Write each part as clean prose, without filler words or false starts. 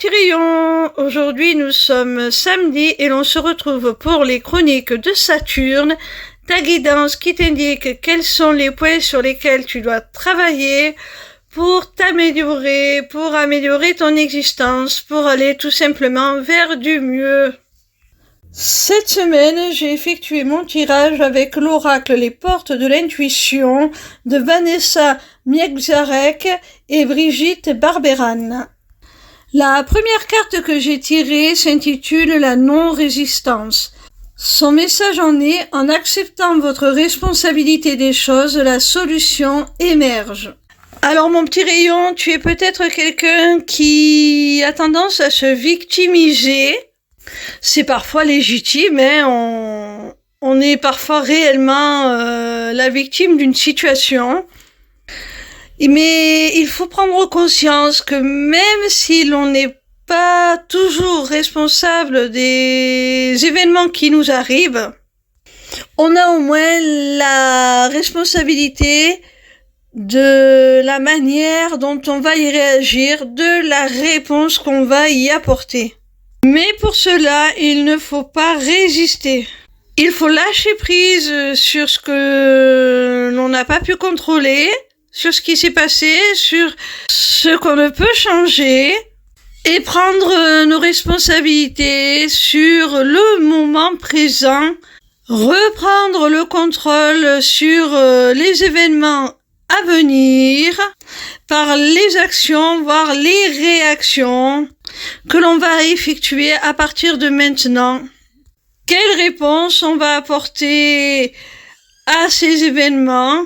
petit rayon, aujourd'hui nous sommes samedi et l'on se retrouve pour les chroniques de Saturne, ta guidance qui t'indique quels sont les points sur lesquels tu dois travailler pour t'améliorer, pour améliorer ton existence, pour aller tout simplement vers du mieux. Cette semaine, j'ai effectué mon tirage avec l'oracle Les Portes de l'Intuition de Vanessa Mieczarek et Brigitte Barberan. La première carte que j'ai tirée s'intitule La non-résistance. Son message en est: en acceptant votre responsabilité des choses, la solution émerge. Alors mon petit rayon, tu es peut-être quelqu'un qui a tendance à se victimiser. C'est parfois légitime, on est parfois réellement la victime d'une situation. Mais il faut prendre conscience que même si l'on n'est pas toujours responsable des événements qui nous arrivent, on a au moins la responsabilité de la manière dont on va y réagir, de la réponse qu'on va y apporter. Mais pour cela, il ne faut pas résister. Il faut lâcher prise sur ce que l'on n'a pas pu contrôler, sur ce qui s'est passé, sur ce qu'on ne peut changer, et prendre nos responsabilités sur le moment présent, reprendre le contrôle sur les événements à venir, par les actions, voire les réactions que l'on va effectuer à partir de maintenant. Quelle réponse on va apporter à ces événements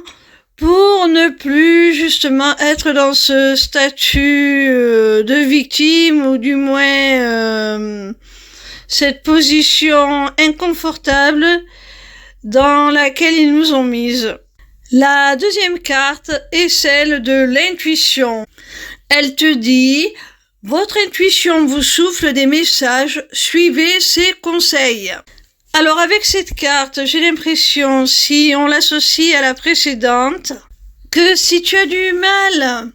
pour ne plus justement être dans ce statut de victime, ou du moins cette position inconfortable dans laquelle ils nous ont mises. La deuxième carte est celle de l'intuition. Elle te dit: votre intuition vous souffle des messages, suivez ses conseils. Alors avec cette carte, j'ai l'impression, si on l'associe à la précédente, que si tu as du mal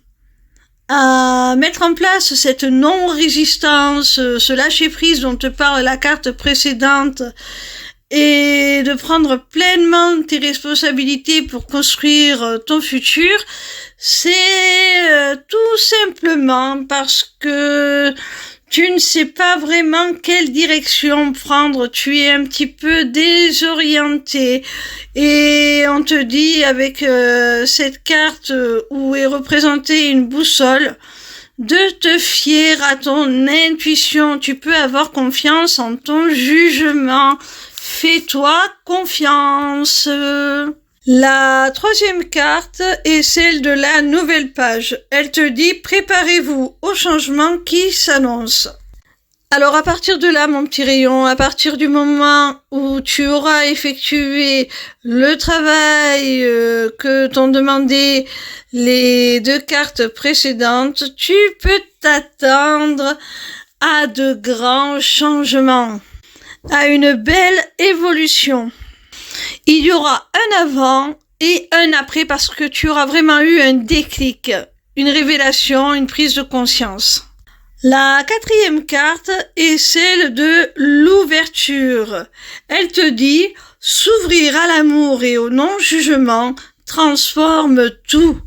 à mettre en place cette non-résistance, ce lâcher-prise dont te parle la carte précédente, et de prendre pleinement tes responsabilités pour construire ton futur, c'est tout simplement parce que tu ne sais pas vraiment quelle direction prendre, tu es un petit peu désorienté, et on te dit avec cette carte où est représentée une boussole, de te fier à ton intuition. Tu peux avoir confiance en ton jugement. Fais-toi confiance. La troisième carte est celle de la nouvelle page. Elle te dit: préparez-vous au changement qui s'annonce. Alors à partir de là, mon petit rayon, à partir du moment où tu auras effectué le travail que t'ont demandé les deux cartes précédentes, tu peux t'attendre à de grands changements, à une belle évolution. Il y aura un avant et un après, parce que tu auras vraiment eu un déclic, une révélation, une prise de conscience. La quatrième carte est celle de l'ouverture. Elle te dit: s'ouvrir à l'amour et au non-jugement transforme tout.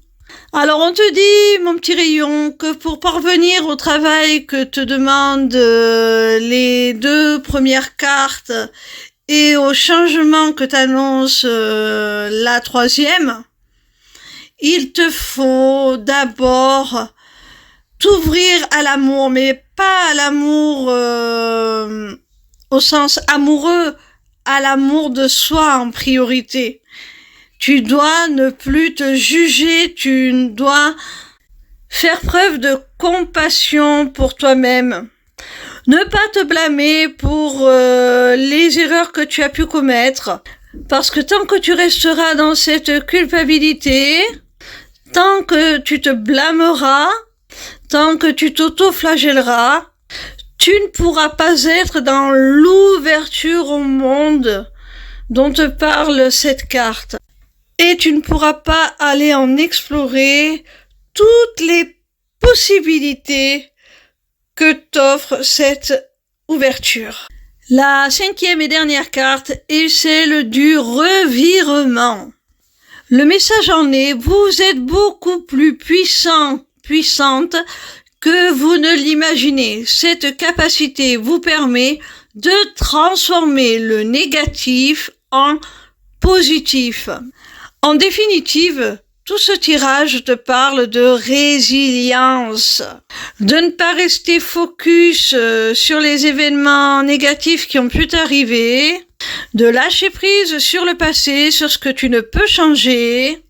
Alors on te dit, mon petit rayon, que pour parvenir au travail que te demandent les deux premières cartes et au changement que t'annonce la troisième, il te faut d'abord t'ouvrir à l'amour, mais pas à l'amour au sens amoureux, à l'amour de soi en priorité. Tu dois ne plus te juger, tu dois faire preuve de compassion pour toi-même. Ne pas te blâmer pour les erreurs que tu as pu commettre, parce que tant que tu resteras dans cette culpabilité, tant que tu te blâmeras, tant que tu t'auto-flagelleras, tu ne pourras pas être dans l'ouverture au monde dont te parle cette carte. Et tu ne pourras pas aller en explorer toutes les possibilités que t'offre cette ouverture. La 5e et dernière carte est celle du revirement. Le message en est, vous êtes beaucoup plus puissante que vous ne l'imaginez. Cette capacité vous permet de transformer le négatif en positif. En définitive, tout ce tirage te parle de résilience, de ne pas rester focus sur les événements négatifs qui ont pu t'arriver, de lâcher prise sur le passé, sur ce que tu ne peux changer,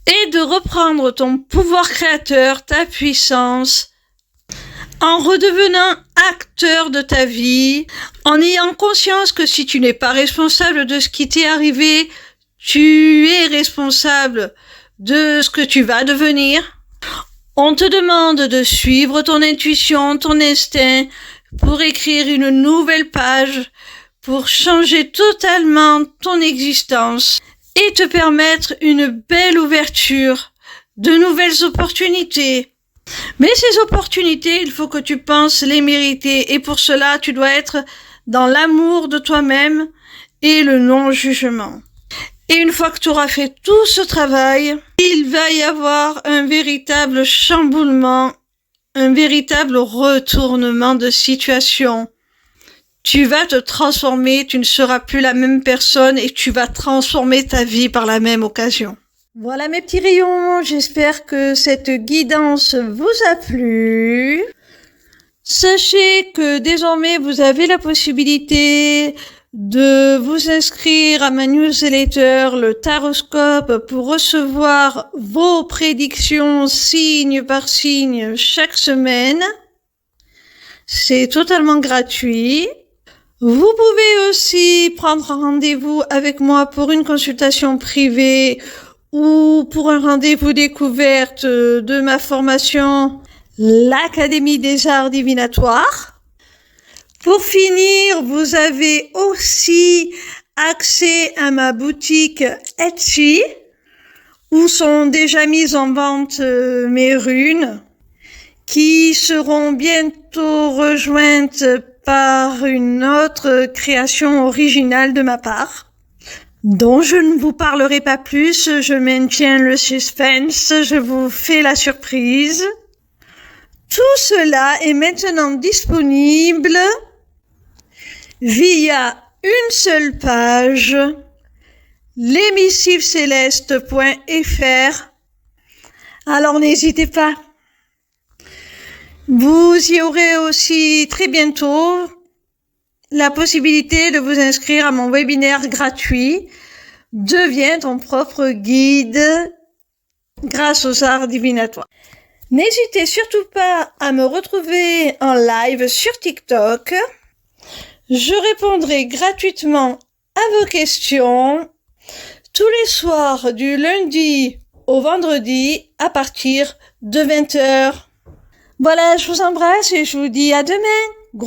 et de reprendre ton pouvoir créateur, ta puissance, en redevenant acteur de ta vie, en ayant conscience que si tu n'es pas responsable de ce qui t'est arrivé, tu es responsable de ce que tu vas devenir. On te demande de suivre ton intuition, ton instinct, pour écrire une nouvelle page, pour changer totalement ton existence et te permettre une belle ouverture, de nouvelles opportunités. Mais ces opportunités, il faut que tu penses les mériter et pour cela, tu dois être dans l'amour de toi-même et le non-jugement. Et une fois que tu auras fait tout ce travail, il va y avoir un véritable chamboulement, un véritable retournement de situation. Tu vas te transformer, tu ne seras plus la même personne et tu vas transformer ta vie par la même occasion. Voilà mes petits rayons, j'espère que cette guidance vous a plu. Sachez que désormais vous avez la possibilité de vous inscrire à ma newsletter, le Taroscope, pour recevoir vos prédictions signe par signe chaque semaine. C'est totalement gratuit. Vous pouvez aussi prendre un rendez-vous avec moi pour une consultation privée ou pour un rendez-vous découverte de ma formation, l'Académie des Arts Divinatoires. Pour finir, vous avez aussi accès à ma boutique Etsy, où sont déjà mises en vente mes runes, qui seront bientôt rejointes par une autre création originale de ma part, dont je ne vous parlerai pas plus, je maintiens le suspense, je vous fais la surprise. Tout cela est maintenant disponible via une seule page, lesmissivescélestes.fr. Alors n'hésitez pas. Vous y aurez aussi très bientôt la possibilité de vous inscrire à mon webinaire gratuit « Deviens ton propre guide grâce aux arts divinatoires ». N'hésitez surtout pas à me retrouver en live sur TikTok. Je répondrai gratuitement à vos questions tous les soirs du lundi au vendredi à partir de 20h. Voilà, je vous embrasse et je vous dis à demain.